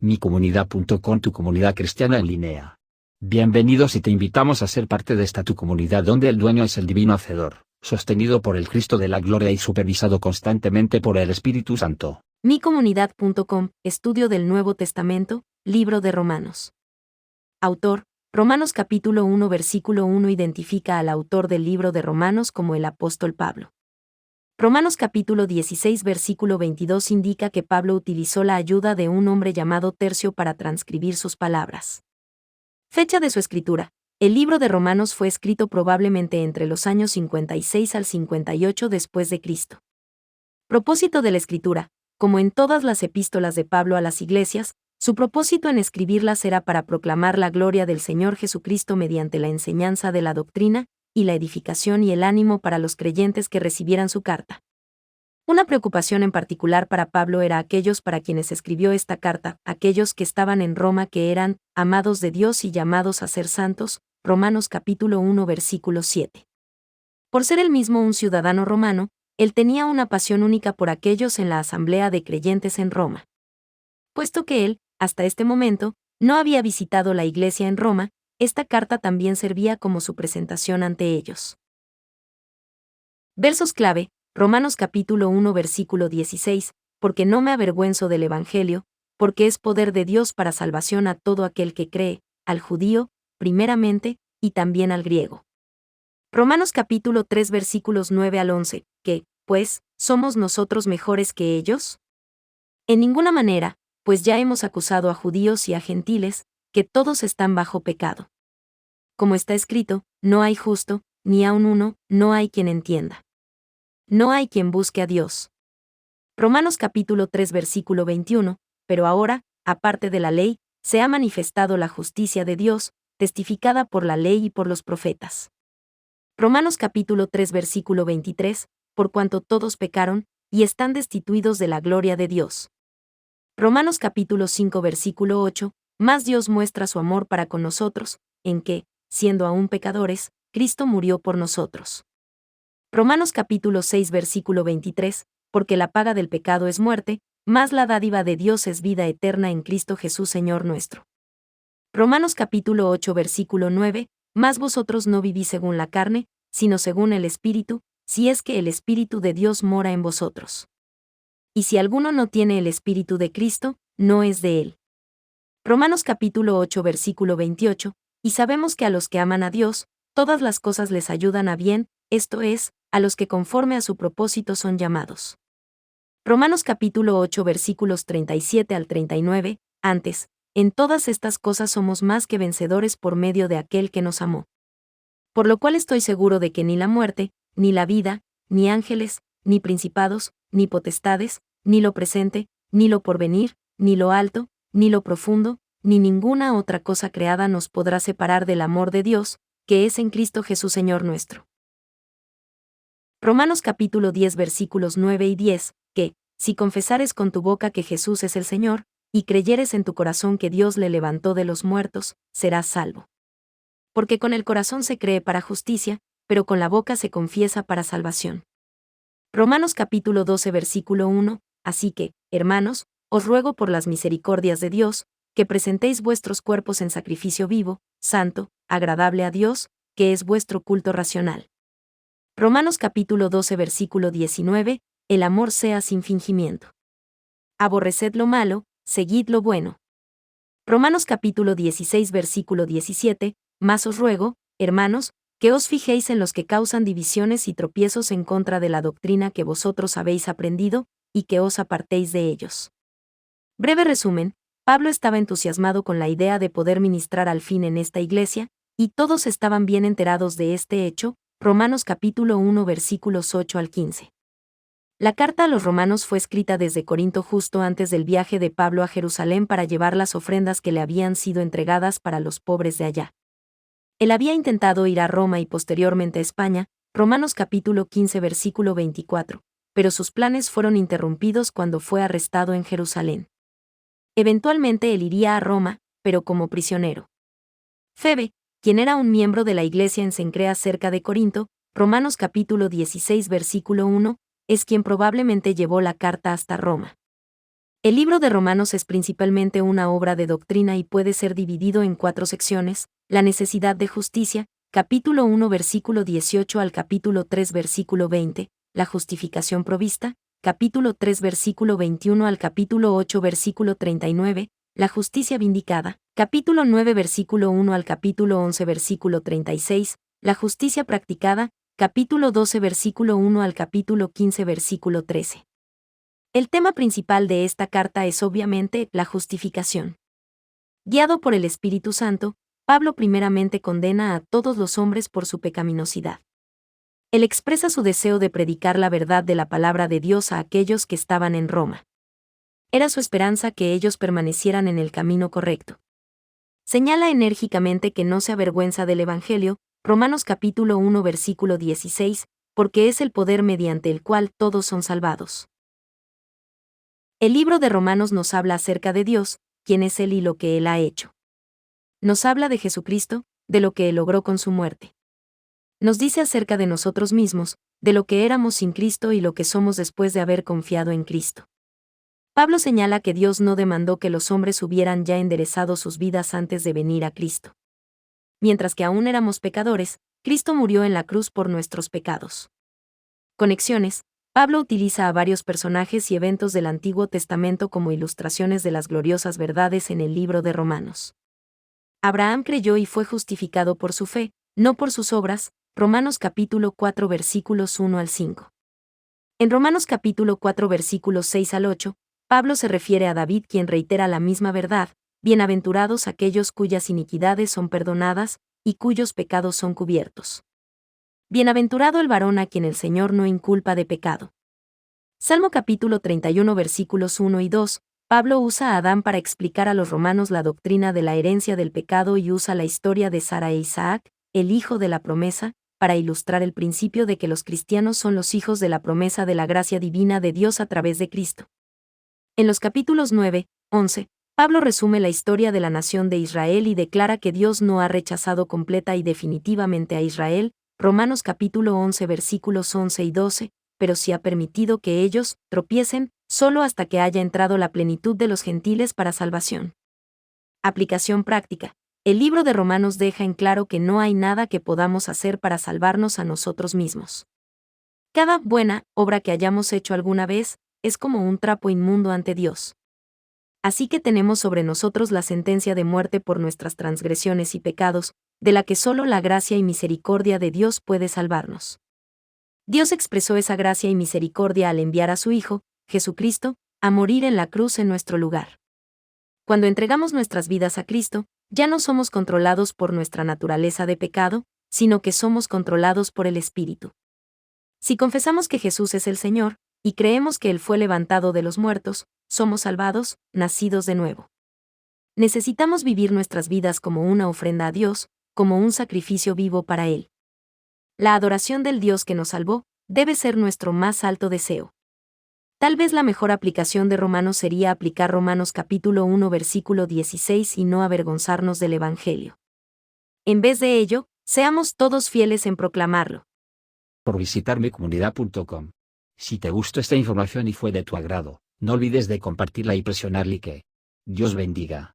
micomunidad.com, tu comunidad cristiana en línea. Bienvenidos y te invitamos a ser parte de esta tu comunidad donde el dueño es el divino Hacedor, sostenido por el Cristo de la Gloria y supervisado constantemente por el Espíritu Santo. micomunidad.com, estudio del Nuevo Testamento, libro de Romanos. Autor, Romanos capítulo 1 versículo 1 identifica al autor del libro de Romanos como el apóstol Pablo. Romanos capítulo 16 versículo 22 indica que Pablo utilizó la ayuda de un hombre llamado Tercio para transcribir sus palabras. Fecha de su escritura. El libro de Romanos fue escrito probablemente entre los años 56 al 58 después de Cristo. Propósito de la escritura. Como en todas las epístolas de Pablo a las iglesias, su propósito en escribirlas era para proclamar la gloria del Señor Jesucristo mediante la enseñanza de la doctrina, y la edificación y el ánimo para los creyentes que recibieran su carta. Una preocupación en particular para Pablo era aquellos para quienes escribió esta carta, aquellos que estaban en Roma que eran amados de Dios y llamados a ser santos, Romanos capítulo 1 versículo 7. Por ser él mismo un ciudadano romano, él tenía una pasión única por aquellos en la asamblea de creyentes en Roma. Puesto que él, hasta este momento, no había visitado la iglesia en Roma, esta carta también servía como su presentación ante ellos. Versos clave, Romanos capítulo 1 versículo 16, porque no me avergüenzo del Evangelio, porque es poder de Dios para salvación a todo aquel que cree, al judío, primeramente, y también al griego. Romanos capítulo 3 versículos 9 al 11, que, pues, ¿somos nosotros mejores que ellos? En ninguna manera, pues ya hemos acusado a judíos y a gentiles, que todos están bajo pecado. Como está escrito, no hay justo, ni aun uno, no hay quien entienda. No hay quien busque a Dios. Romanos capítulo 3 versículo 21, pero ahora, aparte de la ley, se ha manifestado la justicia de Dios, testificada por la ley y por los profetas. Romanos capítulo 3 versículo 23, por cuanto todos pecaron, y están destituidos de la gloria de Dios. Romanos capítulo 5 versículo 8, mas Dios muestra su amor para con nosotros, en que, siendo aún pecadores, Cristo murió por nosotros. Romanos capítulo 6 versículo 23, porque la paga del pecado es muerte, mas la dádiva de Dios es vida eterna en Cristo Jesús Señor nuestro. Romanos capítulo 8 versículo 9, mas vosotros no vivís según la carne, sino según el Espíritu, si es que el Espíritu de Dios mora en vosotros. Y si alguno no tiene el Espíritu de Cristo, no es de él. Romanos capítulo 8 versículo 28, y sabemos que a los que aman a Dios, todas las cosas les ayudan a bien, esto es, a los que conforme a su propósito son llamados. Romanos capítulo 8 versículos 37 al 39, antes, en todas estas cosas somos más que vencedores por medio de aquel que nos amó. Por lo cual estoy seguro de que ni la muerte, ni la vida, ni ángeles, ni principados, ni potestades, ni lo presente, ni lo porvenir, ni lo alto, ni lo profundo, ni ninguna otra cosa creada nos podrá separar del amor de Dios, que es en Cristo Jesús Señor nuestro. Romanos capítulo 10 versículos 9 y 10, que, si confesares con tu boca que Jesús es el Señor, y creyeres en tu corazón que Dios le levantó de los muertos, serás salvo. Porque con el corazón se cree para justicia, pero con la boca se confiesa para salvación. Romanos capítulo 12 versículo 1, así que, hermanos, os ruego por las misericordias de Dios, que presentéis vuestros cuerpos en sacrificio vivo, santo, agradable a Dios, que es vuestro culto racional. Romanos capítulo 12 versículo 19, el amor sea sin fingimiento. Aborreced lo malo, seguid lo bueno. Romanos capítulo 16 versículo 17, mas os ruego, hermanos, que os fijéis en los que causan divisiones y tropiezos en contra de la doctrina que vosotros habéis aprendido, y que os apartéis de ellos. Breve resumen, Pablo estaba entusiasmado con la idea de poder ministrar al fin en esta iglesia, y todos estaban bien enterados de este hecho, Romanos capítulo 1 versículos 8 al 15. La carta a los romanos fue escrita desde Corinto justo antes del viaje de Pablo a Jerusalén para llevar las ofrendas que le habían sido entregadas para los pobres de allá. Él había intentado ir a Roma y posteriormente a España, Romanos capítulo 15 versículo 24, pero sus planes fueron interrumpidos cuando fue arrestado en Jerusalén. Eventualmente él iría a Roma, pero como prisionero. Febe, quien era un miembro de la iglesia en Cencrea cerca de Corinto, Romanos capítulo 16 versículo 1, es quien probablemente llevó la carta hasta Roma. El libro de Romanos es principalmente una obra de doctrina y puede ser dividido en 4 secciones: la necesidad de justicia, capítulo 1 versículo 18 al capítulo 3 versículo 20, la justificación provista, capítulo 3 versículo 21 al capítulo 8 versículo 39, la justicia vindicada, capítulo 9 versículo 1 al capítulo 11 versículo 36, la justicia practicada, capítulo 12 versículo 1 al capítulo 15 versículo 13. El tema principal de esta carta es obviamente la justificación. Guiado por el Espíritu Santo, Pablo primeramente condena a todos los hombres por su pecaminosidad. Él expresa su deseo de predicar la verdad de la palabra de Dios a aquellos que estaban en Roma. Era su esperanza que ellos permanecieran en el camino correcto. Señala enérgicamente que no se avergüenza del Evangelio, Romanos capítulo 1 versículo 16, porque es el poder mediante el cual todos son salvados. El libro de Romanos nos habla acerca de Dios, quién es Él y lo que Él ha hecho. Nos habla de Jesucristo, de lo que Él logró con su muerte. Nos dice acerca de nosotros mismos, de lo que éramos sin Cristo y lo que somos después de haber confiado en Cristo. Pablo señala que Dios no demandó que los hombres hubieran ya enderezado sus vidas antes de venir a Cristo. Mientras que aún éramos pecadores, Cristo murió en la cruz por nuestros pecados. Conexiones. Pablo utiliza a varios personajes y eventos del Antiguo Testamento como ilustraciones de las gloriosas verdades en el libro de Romanos. Abraham creyó y fue justificado por su fe, no por sus obras, Romanos capítulo 4 versículos 1 al 5. En Romanos capítulo 4 versículos 6 al 8, Pablo se refiere a David, quien reitera la misma verdad: bienaventurados aquellos cuyas iniquidades son perdonadas, y cuyos pecados son cubiertos. Bienaventurado el varón a quien el Señor no inculpa de pecado. Salmo capítulo 31 versículos 1 y 2, Pablo usa a Adán para explicar a los romanos la doctrina de la herencia del pecado y usa la historia de Sara e Isaac, el hijo de la promesa, para ilustrar el principio de que los cristianos son los hijos de la promesa de la gracia divina de Dios a través de Cristo. En los capítulos 9, 11, Pablo resume la historia de la nación de Israel y declara que Dios no ha rechazado completa y definitivamente a Israel, Romanos capítulo 11 versículos 11 y 12, pero sí ha permitido que ellos tropiecen, solo hasta que haya entrado la plenitud de los gentiles para salvación. Aplicación práctica. El libro de Romanos deja en claro que no hay nada que podamos hacer para salvarnos a nosotros mismos. Cada buena obra que hayamos hecho alguna vez es como un trapo inmundo ante Dios. Así que tenemos sobre nosotros la sentencia de muerte por nuestras transgresiones y pecados, de la que solo la gracia y misericordia de Dios puede salvarnos. Dios expresó esa gracia y misericordia al enviar a su Hijo, Jesucristo, a morir en la cruz en nuestro lugar. Cuando entregamos nuestras vidas a Cristo, ya no somos controlados por nuestra naturaleza de pecado, sino que somos controlados por el Espíritu. Si confesamos que Jesús es el Señor, y creemos que Él fue levantado de los muertos, somos salvados, nacidos de nuevo. Necesitamos vivir nuestras vidas como una ofrenda a Dios, como un sacrificio vivo para Él. La adoración del Dios que nos salvó debe ser nuestro más alto deseo. Tal vez la mejor aplicación de Romanos sería aplicar Romanos capítulo 1 versículo 16 y no avergonzarnos del Evangelio. En vez de ello, seamos todos fieles en proclamarlo. Por visitar micomunidad.com. Si te gustó esta información y fue de tu agrado, no olvides de compartirla y presionar like. Dios bendiga.